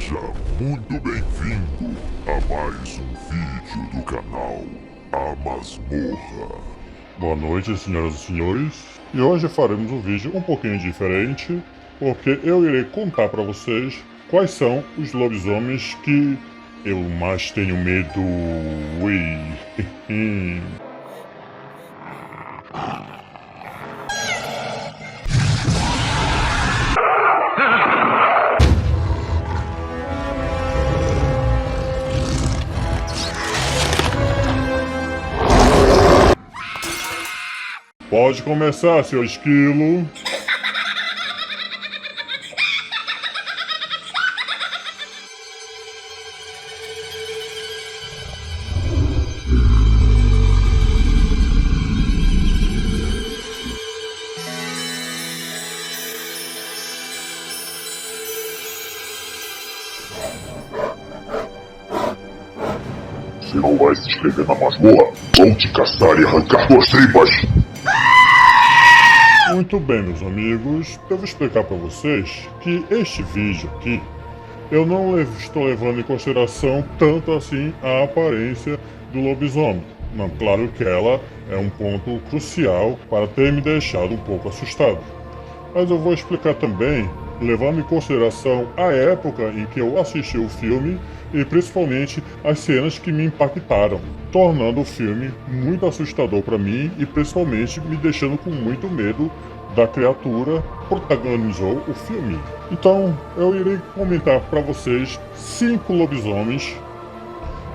Seja muito bem-vindo a mais um vídeo do canal A Masmorra. Boa noite, senhoras e senhores. E hoje faremos um vídeo um pouquinho diferente, porque eu irei contar para vocês quais são os lobisomens que eu mais tenho medo. Ui. Pode começar, seu esquilo. Você não vai se inscrever na masmorra? Vou te caçar e arrancar suas tripas! Muito bem, meus amigos, eu vou explicar para vocês que este vídeo aqui eu não estou levando em consideração tanto assim a aparência do lobisomem. Não, claro que ela é um ponto crucial para ter me deixado um pouco assustado. Mas eu vou explicar também, levando em consideração a época em que eu assisti o filme e principalmente as cenas que me impactaram, tornando o filme muito assustador para mim e principalmente me deixando com muito medo da criatura que protagonizou o filme. Então eu irei comentar para vocês 5 lobisomens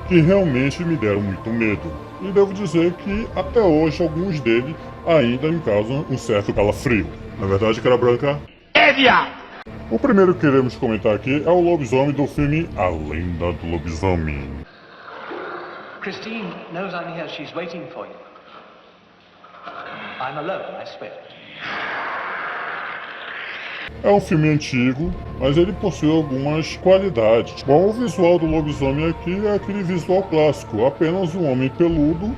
que realmente me deram muito medo. E devo dizer que até hoje alguns deles ainda me causam um certo calafrio. Na verdade, cara branca. É, viado! O primeiro que iremos comentar aqui é o lobisomem do filme A Lenda do Lobisomem. Christine knows I'm here. She's waiting for you. I'm alone, I swear. É um filme antigo, mas ele possui algumas qualidades. Bom, o visual do lobisomem aqui é aquele visual clássico, apenas um homem peludo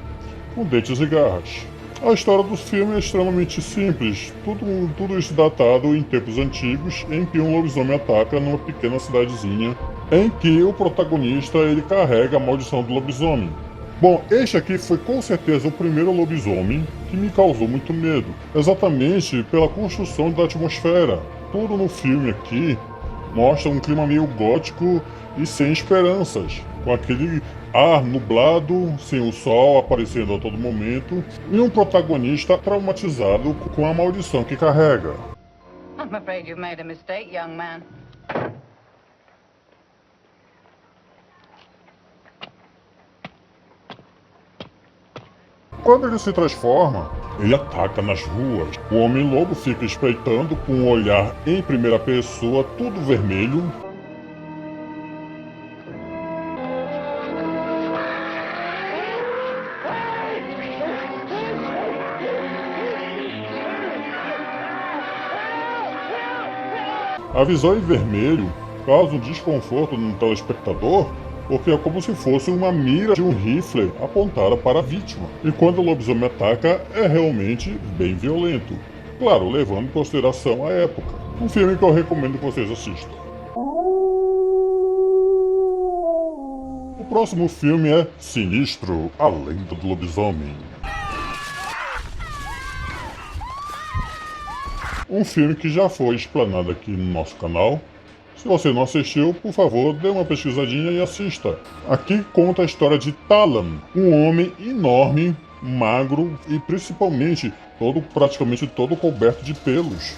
com dentes e garras. A história do filme é extremamente simples, tudo isso datado em tempos antigos, em que um lobisomem ataca numa pequena cidadezinha, em que o protagonista ele carrega a maldição do lobisomem. Bom, este aqui foi com certeza o primeiro lobisomem que me causou muito medo, exatamente pela construção da atmosfera. Tudo no filme aqui mostra um clima meio gótico e sem esperanças, com aquele ar nublado, sem o sol aparecendo a todo momento, e um protagonista traumatizado com a maldição que carrega. I'm afraid you've made a mistake, young man. Quando ele se transforma, ele ataca nas ruas. O Homem-Lobo fica espreitando com um olhar em primeira pessoa, tudo vermelho. A visão em vermelho causa um desconforto no telespectador, porque é como se fosse uma mira de um rifle apontada para a vítima. E quando o lobisomem ataca, é realmente bem violento. Claro, levando em consideração a época. Um filme que eu recomendo que vocês assistam. O próximo filme é Sinistro, A Lenda do Lobisomem. Um filme que já foi explanado aqui no nosso canal. Se você não assistiu, por favor, dê uma pesquisadinha e assista. Aqui conta a história de Talan, um homem enorme, magro e principalmente praticamente todo coberto de pelos.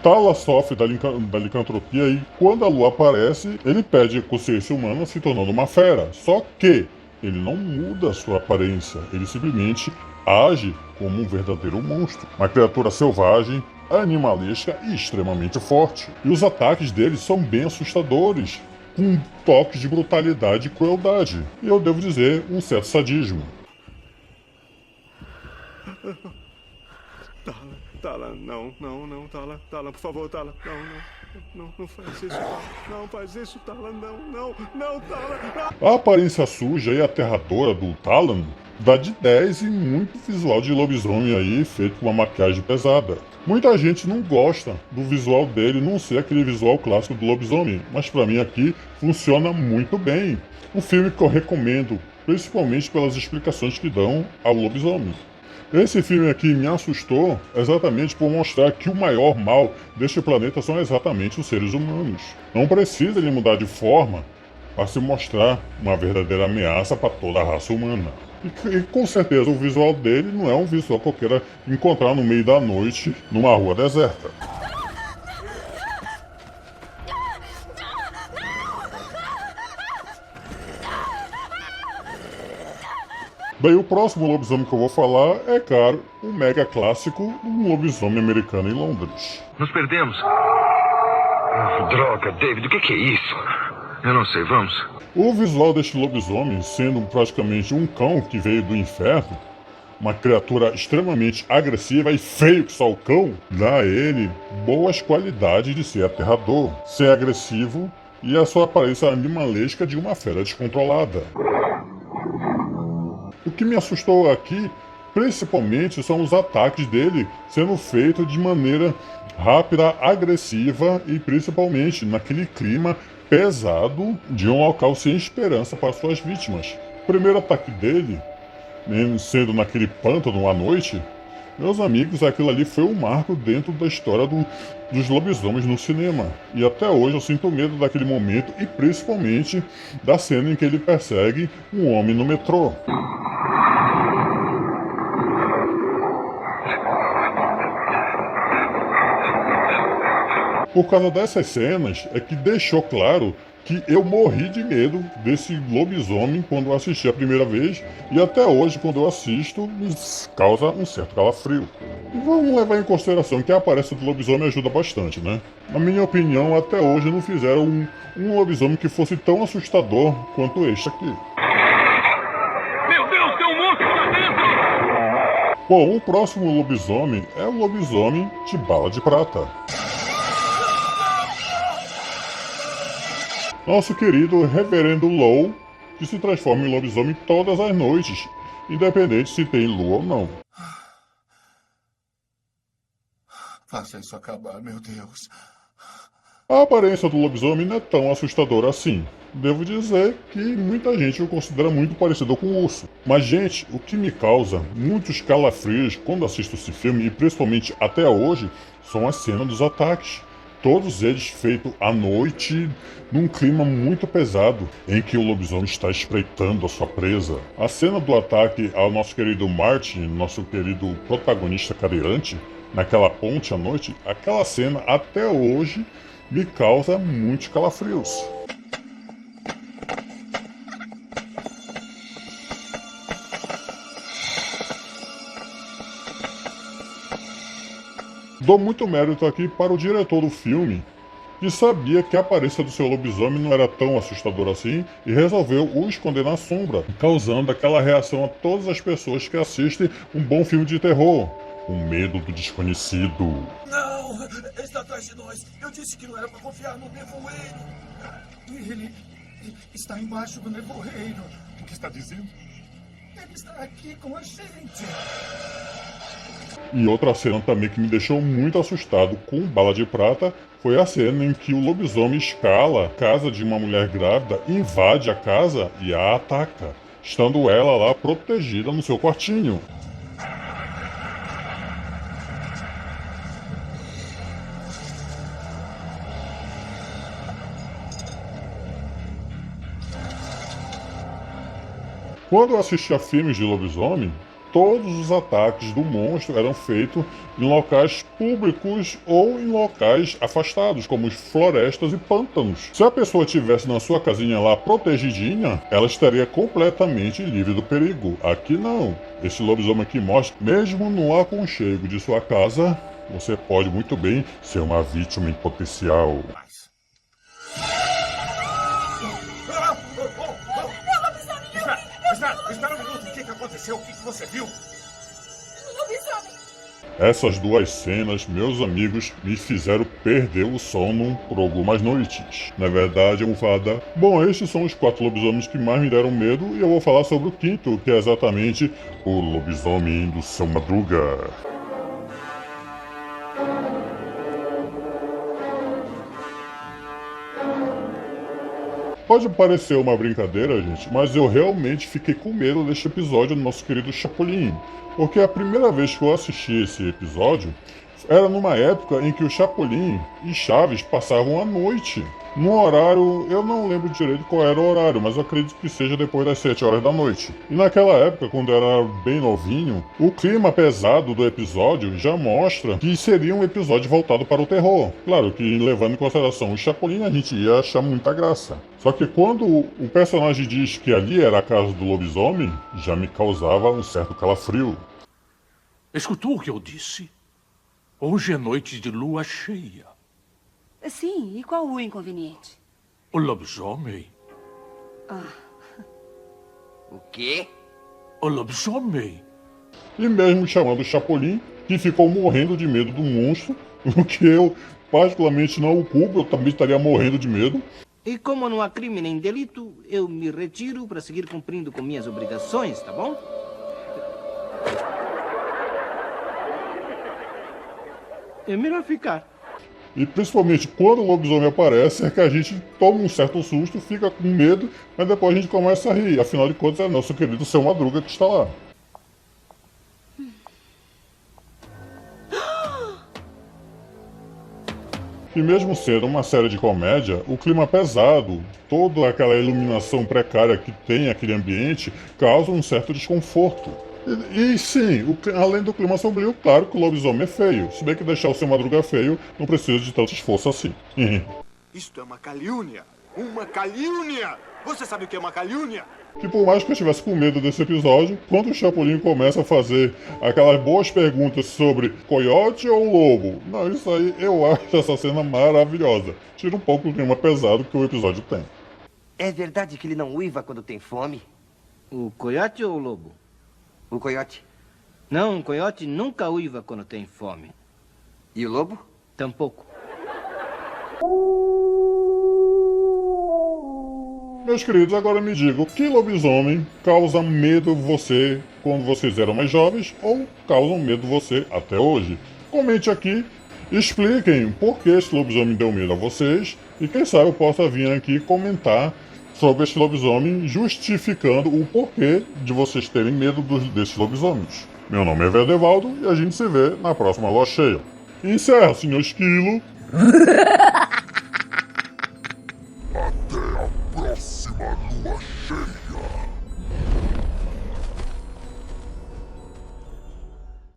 Tala sofre da licantropia e quando a lua aparece, ele perde a consciência humana se tornando uma fera. Só que ele não muda a sua aparência, ele simplesmente age como um verdadeiro monstro. Uma criatura selvagem, animalesca e extremamente forte. E os ataques dele são bem assustadores, com toques de brutalidade e crueldade. E eu devo dizer, um certo sadismo. Tala, não, Tala, por favor, Tala, não faz isso, Tala, não faz isso, Tala, não, Tala. A aparência suja e aterradora do Talan dá de 10 e muito visual de lobisomem aí, feito com uma maquiagem pesada. Muita gente não gosta do visual dele não ser aquele visual clássico do lobisomem, mas pra mim aqui funciona muito bem. Um filme que eu recomendo, principalmente pelas explicações que dão ao lobisomem. Esse filme aqui me assustou exatamente por mostrar que o maior mal deste planeta são exatamente os seres humanos. Não precisa ele mudar de forma para se mostrar uma verdadeira ameaça para toda a raça humana. E com certeza o visual dele não é um visual que eu queira encontrar no meio da noite numa rua deserta. Bem, o próximo lobisomem que eu vou falar é, claro, o mega clássico um lobisomem americano em Londres. Nos perdemos. Droga, David, o que é isso? Eu não sei, vamos. O visual deste lobisomem, sendo praticamente um cão que veio do inferno, uma criatura extremamente agressiva e feio que só o cão, dá a ele boas qualidades de ser aterrador, ser agressivo e a sua aparência animalesca de uma fera descontrolada. O que me assustou aqui, principalmente, são os ataques dele sendo feitos de maneira rápida, agressiva e principalmente naquele clima pesado de um local sem esperança para suas vítimas. O primeiro ataque dele, sendo naquele pântano à noite, meus amigos, aquilo ali foi um marco dentro da história dos lobisomens no cinema. E até hoje eu sinto medo daquele momento e principalmente da cena em que ele persegue um homem no metrô. Por causa dessas cenas é que deixou claro que eu morri de medo desse lobisomem quando eu assisti a primeira vez e até hoje quando eu assisto me causa um certo calafrio. E vamos levar em consideração que a aparência do lobisomem ajuda bastante, né? Na minha opinião, até hoje não fizeram um lobisomem que fosse tão assustador quanto este aqui. Meu Deus, tem um monstro lá dentro! Bom, o próximo lobisomem é o lobisomem de bala de prata. Nosso querido Reverendo Low, que se transforma em lobisomem todas as noites, independente se tem lua ou não. Faça isso acabar, meu Deus. A aparência do lobisomem não é tão assustadora assim. Devo dizer que muita gente o considera muito parecido com o urso. Mas, gente, o que me causa muitos calafrios quando assisto esse filme, e principalmente até hoje, são as cenas dos ataques. Todos eles feitos à noite, num clima muito pesado, em que o lobisomem está espreitando a sua presa. A cena do ataque ao nosso querido Martin, nosso querido protagonista cadeirante, naquela ponte à noite, aquela cena até hoje me causa muitos calafrios. Dou muito mérito aqui para o diretor do filme, que sabia que a aparência do seu lobisomem não era tão assustadora assim e resolveu o esconder na sombra, causando aquela reação a todas as pessoas que assistem um bom filme de terror, o medo do desconhecido. Não! Está atrás de nós! Eu disse que não era para confiar no nevoeiro! Ele está embaixo do nevoeiro. O que está dizendo? Ele está aqui com a gente! E outra cena também que me deixou muito assustado com bala de prata foi a cena em que o lobisomem escala a casa de uma mulher grávida, invade a casa e a ataca, estando ela lá protegida no seu quartinho. Quando eu assistia filmes de lobisomem, todos os ataques do monstro eram feitos em locais públicos ou em locais afastados, como florestas e pântanos. Se a pessoa estivesse na sua casinha lá protegidinha, ela estaria completamente livre do perigo. Aqui não. Esse lobisomem aqui mostra, mesmo no aconchego de sua casa, você pode muito bem ser uma vítima em potencial. Espera um minuto, o que aconteceu? O que você viu? Essas duas cenas, meus amigos, me fizeram perder o sono por algumas noites. Na verdade, eu vou falar Bom, estes são os 4 lobisomens que mais me deram medo e eu vou falar sobre o quinto, que é exatamente o lobisomem do Seu Madruga. Pode parecer uma brincadeira, gente, mas eu realmente fiquei com medo deste episódio do nosso querido Chapolin. Porque a primeira vez que eu assisti esse episódio era numa época em que o Chapolin e Chaves passavam a noite. No horário, eu não lembro direito qual era o horário, mas eu acredito que seja depois das 7 horas da noite. E naquela época, quando eu era bem novinho, o clima pesado do episódio já mostra que seria um episódio voltado para o terror. Claro que levando em consideração o Chapolin, a gente ia achar muita graça. Só que quando o personagem diz que ali era a casa do lobisomem, já me causava um certo calafrio. Escutou o que eu disse? Hoje é noite de lua cheia. Sim, e qual o inconveniente? O lobisomem. O quê? O lobisomem. E mesmo chamando o Chapolin, que ficou morrendo de medo do monstro, o que eu particularmente não o culpo, eu também estaria morrendo de medo. E como não há crime nem delito, eu me retiro para seguir cumprindo com minhas obrigações, tá bom? É melhor ficar. E principalmente quando o lobisomem aparece, é que a gente toma um certo susto, fica com medo, mas depois a gente começa a rir. Afinal de contas, é nosso querido Seu Madruga que está lá. E mesmo sendo uma série de comédia, o clima pesado, toda aquela iluminação precária que tem aquele ambiente, causa um certo desconforto. E sim, além do clima sombrio, claro que o lobisomem é feio. Se bem que deixar o Seu Madruga feio não precisa de tanto esforço assim. Isto é uma calúnia! Uma calúnia! Você sabe o que é uma calúnia? Que por mais que eu estivesse com medo desse episódio, quando o Chapolin começa a fazer aquelas boas perguntas sobre coiote ou lobo, não, isso aí eu acho essa cena maravilhosa. Tira um pouco o clima pesado que o episódio tem. É verdade que ele não uiva quando tem fome? O coiote ou o lobo? O coiote? Não, o coiote nunca uiva quando tem fome. E o lobo? Tampouco. Meus queridos, agora me digam, que lobisomem causa medo você quando vocês eram mais jovens ou causam medo você até hoje? Comente aqui, expliquem por que esse lobisomem deu medo a vocês e quem sabe eu possa vir aqui comentar sobre esse lobisomem, justificando o porquê de vocês terem medo desses lobisomens. Meu nome é Verdevaldo e a gente se vê na próxima Lua Cheia. Encerra, senhor Esquilo!